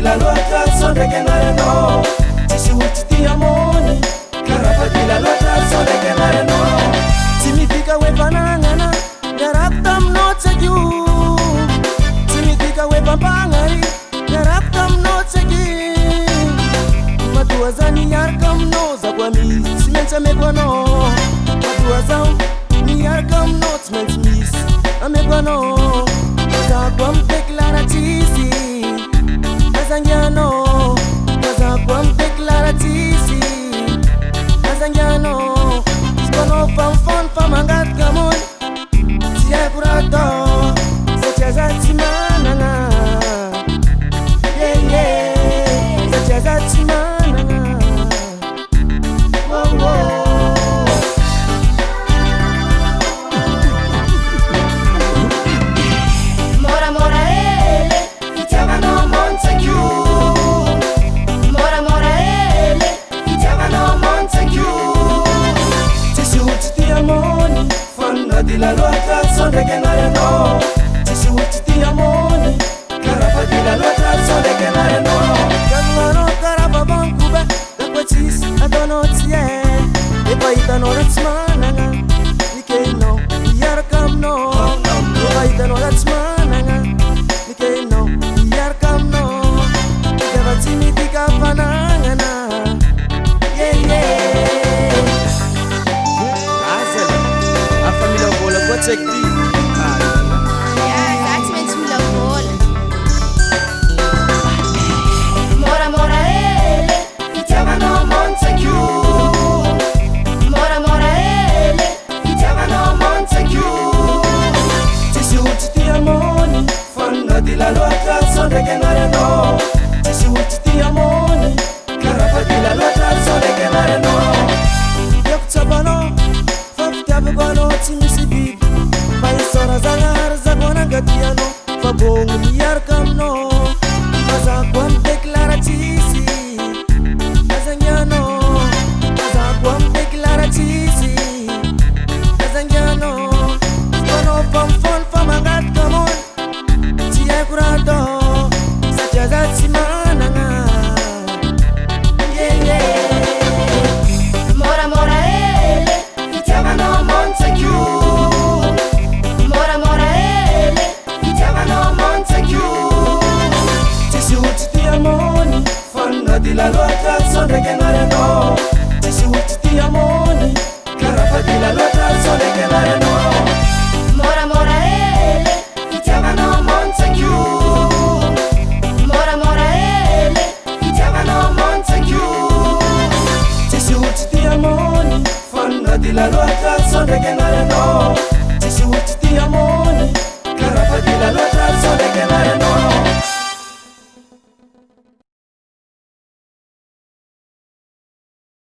la loatra sonde che nare no ci si uciti amoni carafati la loatra sonde che nare no significa we banana garaktam no tsegiu significa we pampangari garaktam no tsegi maduazani yarkam no zakwami simenza megwano maduazam ni yarkam no tsmenz mis amegwano zakwam declaratisi azangiano zakwam declaratisi azangiano skono fanfon famangat gamon sia kurado sechazati mananga yeah yeah sechazati mananga oh oh la loatra sonde che nare no ci si uciti amoni carafati la loatra sonde che nare no Kangano karafa bankube da quatis adonotie e poi dano ratsmananga Nike no yarkam no e poi dano ratsmananga Nike no yarkam no Gavati tika fananga yeah yeah família bola pode ser que exatamente família bola mora mora ele e tava no Montague mora mora ele e tava no Montague ci si uciti amoni fanno di la lotta sonde che nare no ci si uciti amoni carafati la lotta sonde che nare no io tabano Gano timisibi Pai sora zangar zagwana gatiano Fabongu miyarkam no Mazakwam declaratisi Azangiano Mazakwam declaratisi Azangiano Skono famfon famangat kamon Tia kurado Sajazati mananga Yeah yeah Mora mora ele no Montague mora mora ele e tava no Montague ci si uciti amoni fanno di la lotta sonde che nare no ci si uciti amoni carafati la lotta sonde che nare no mora mora ele e tava no Montague mora mora ele e tava no Montague ci si uciti amoni fanno di la lotta sonde che nare no ci si uciti amoni carafati la lotta sonde che nare no